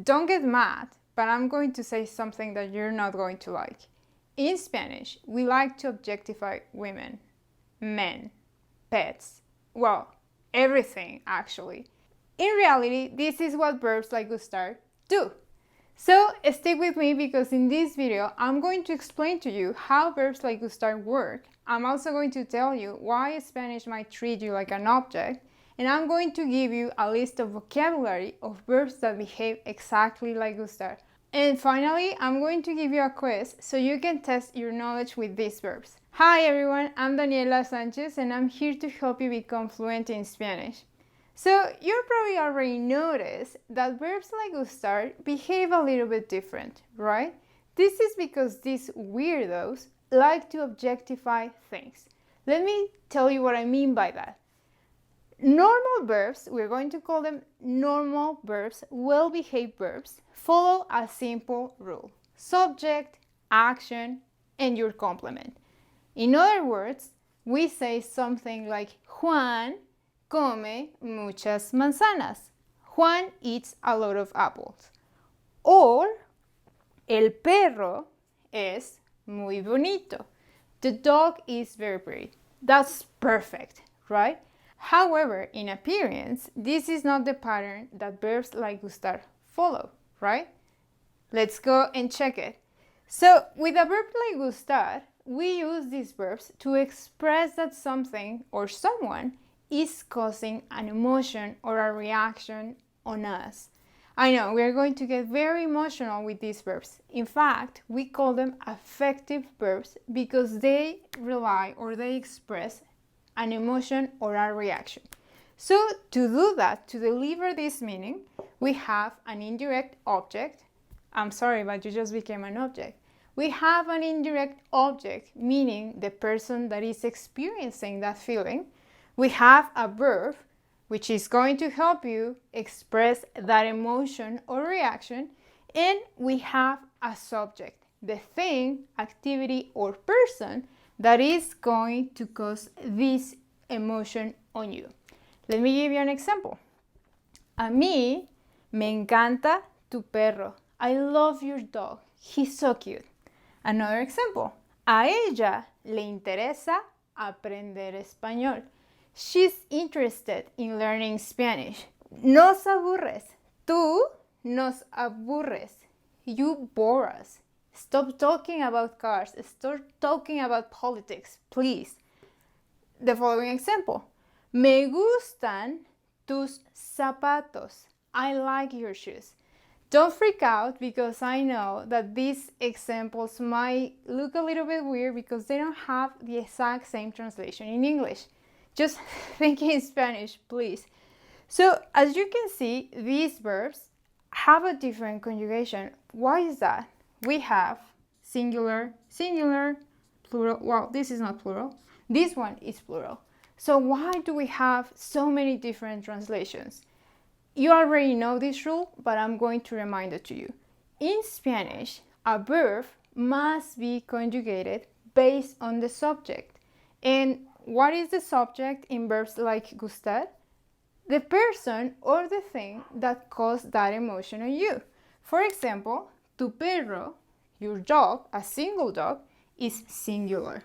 don't get mad, but I'm going to say something that you're not going to like. In Spanish, we like to objectify women, men, pets, well, everything actually. In reality, this is what verbs like Gustar do. So stick with me because in this video, I'm going to explain to you how verbs like Gustar work. I'm also going to tell you why Spanish might treat you like an object, and I'm going to give you a list of vocabulary of verbs that behave exactly like Gustar. And finally, I'm going to give you a quiz so you can test your knowledge with these verbs. Hi everyone, I'm Daniela Sanchez and I'm here to help you become fluent in Spanish. So you probably already noticed that verbs like Gustar behave a little bit different, right? This is because these weirdos like to objectify things. Let me tell you what I mean by that. Normal verbs, we're going to call them normal verbs, well-behaved verbs, follow a simple rule. Subject, action, and your complement. In other words, we say something like Juan come muchas manzanas. Juan eats a lot of apples. Or el perro es muy bonito. The dog is very pretty. That's perfect, right? However, in appearance, this is not the pattern that verbs like Gustar follow, right? Let's go and check it. So, with a verb like Gustar, we use these verbs to express that something or someone is causing an emotion or a reaction on us. I know, we're going to get very emotional with these verbs. In fact, we call them affective verbs because they rely or they express an emotion or a reaction. So to do that, to deliver this meaning, we have an indirect object. I'm sorry, but you just became an object. We have an indirect object, meaning the person that is experiencing that feeling. We have a verb, which is going to help you express that emotion or reaction. And we have a subject, the thing, activity, or person that is going to cause this emotion on you. Let me give you an example. A mí me encanta tu perro. I love your dog. He's so cute. Another example. A ella le interesa aprender español. She's interested in learning Spanish. Nos aburres. Tú nos aburres. You bore us. Stop talking about cars. Stop talking about politics, please. The following example. Me gustan tus zapatos. I like your shoes. Don't freak out because I know that these examples might look a little bit weird because they don't have the exact same translation in English. Just think in Spanish, please. So, as you can see, these verbs have a different conjugation. Why is that? We have singular, singular, plural. Well, this is not plural. This one is plural. So why do we have so many different translations? You already know this rule, but I'm going to remind it to you. In Spanish, a verb must be conjugated based on the subject. And what is the subject in verbs like gustar? The person or the thing that caused that emotion on you. For example, tu perro, your dog, a single dog, is singular.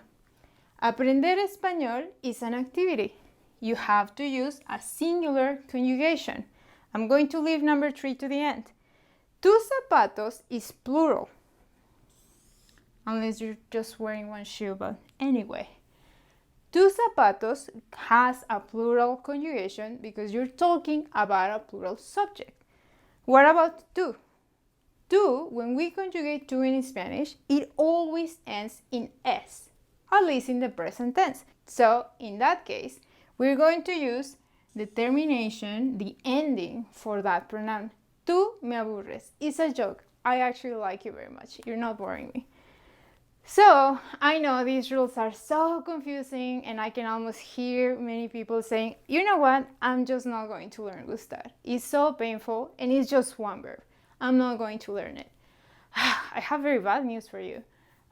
Aprender español is an activity. You have to use a singular conjugation. I'm going to leave number 3 to the end. Tus zapatos is plural. Unless you're just wearing one shoe, but anyway. Tus zapatos has a plural conjugation because you're talking about a plural subject. What about tú? Tú, when we conjugate tú in Spanish, it always ends in s, at least in the present tense. So, in that case, we're going to use the termination, the ending for that pronoun. Tú me aburres. It's a joke. I actually like you very much. You're not boring me. So, I know these rules are so confusing and I can almost hear many people saying, you know what, I'm just not going to learn gustar. It's so painful and it's just one verb. I'm not going to learn it. I have very bad news for you.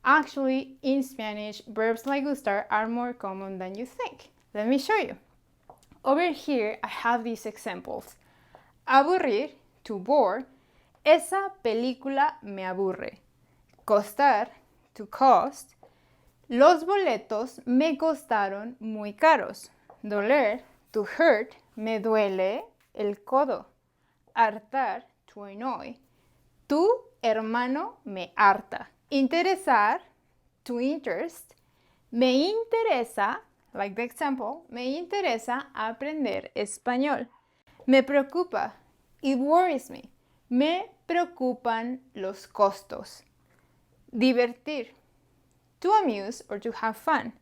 Actually, in Spanish, verbs like gustar are more common than you think. Let me show you. Over here, I have these examples. Aburrir, to bore, Esa película me aburre. Costar, to cost. Los boletos me costaron muy caros. Doler, to hurt, me duele el codo. Hartar, to annoy. Tu hermano me harta. Interesar, to interest. Me interesa, like the example, me interesa aprender español. Me preocupa, it worries me. Me preocupan los costos. Divertir, to amuse or to have fun.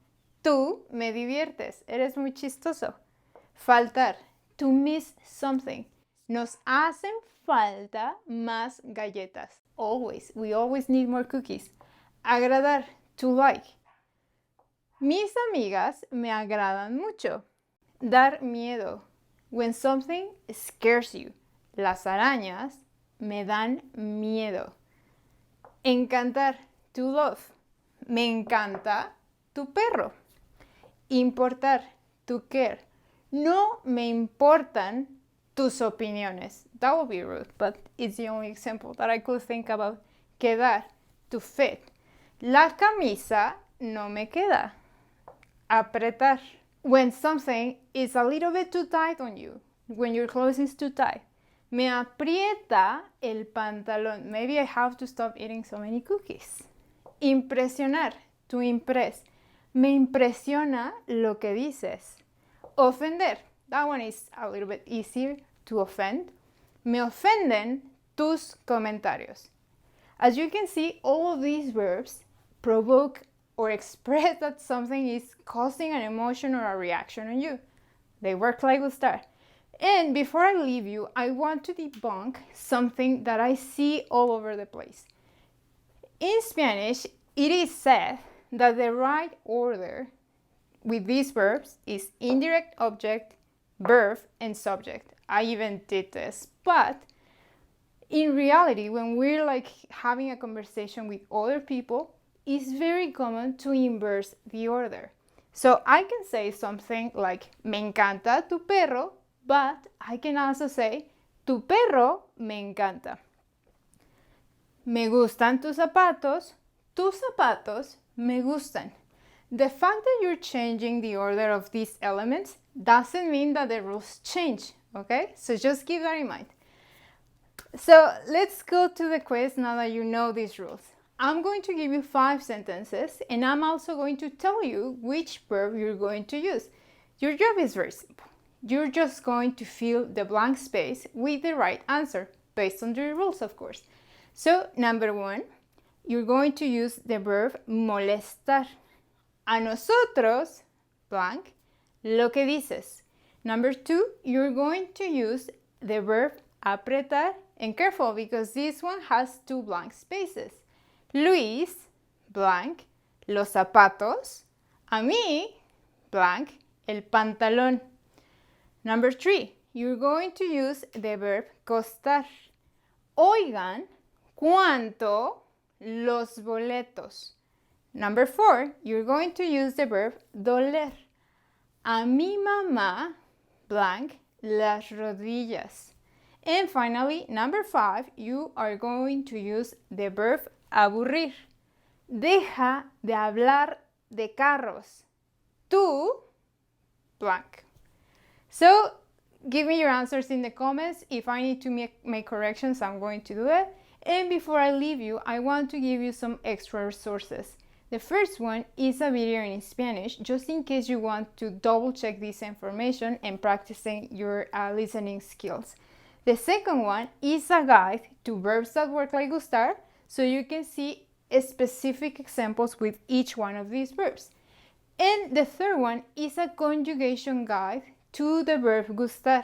Tú me diviertes, eres muy chistoso. Faltar, to miss something. Nos hacen falta más galletas. Always, we always need more cookies. Agradar, to like. Mis amigas me agradan mucho. Dar miedo, when something scares you. Las arañas me dan miedo. Encantar, to love. Me encanta tu perro. Importar, to care. No me importan tus opiniones. That would be rude, but it's the only example that I could think about. Quedar, to fit. La camisa no me queda. Apretar, when something is a little bit too tight on you, when your clothes is too tight. Me aprieta el pantalón. Maybe I have to stop eating so many cookies. Impresionar, to impress. Me impresiona lo que dices. Ofender, that one is a little bit easier to offend. Me ofenden tus comentarios. As you can see, all of these verbs provoke or express that something is causing an emotion or a reaction on you. They work like Gustar. And before I leave you, I want to debunk something that I see all over the place. In Spanish, it is said that the right order with these verbs is indirect object, verb, and subject. I even did this, but in reality, when we're like having a conversation with other people, it's very common to inverse the order. So I can say something like, me encanta tu perro, but I can also say, tu perro me encanta. Me gustan tus zapatos me gustan. The fact that you're changing the order of these elements doesn't mean that the rules change, okay? So just keep that in mind. So let's go to the quiz now that you know these rules. I'm going to give you 5 sentences, and I'm also going to tell you which verb you're going to use. Your job is very simple. You're just going to fill the blank space with the right answer, based on the rules, of course. So, number 1, you're going to use the verb molestar. A nosotros, blank, lo que dices. Number 2, you're going to use the verb apretar, and careful because this one has 2 blank spaces. Luis, blank, los zapatos. A mí, blank, el pantalón. Number 3, you're going to use the verb costar. Oigan, ¿cuánto los boletos? Number 4, you're going to use the verb doler. A mi mamá, blank, las rodillas. And finally, number 5, you are going to use the verb aburrir. Deja de hablar de carros. Tú, blank. So, give me your answers in the comments. If I need to make corrections, I'm going to do it. And before I leave you, I want to give you some extra resources. The first one is a video in Spanish, just in case you want to double check this information and practicing your listening skills. The second one is a guide to verbs that work like Gustar, so you can see specific examples with each one of these verbs. And the third one is a conjugation guide to the verb gustar.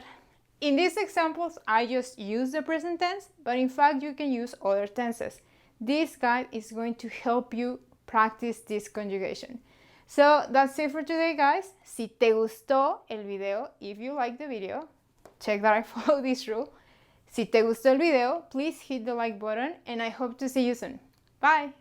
In these examples, I just use the present tense, but in fact, you can use other tenses. This guide is going to help you practice this conjugation. So that's it for today, guys. Si te gustó el video, if you like the video, check that I follow this rule. Si te gustó el video, please hit the like button, and I hope to see you soon. Bye!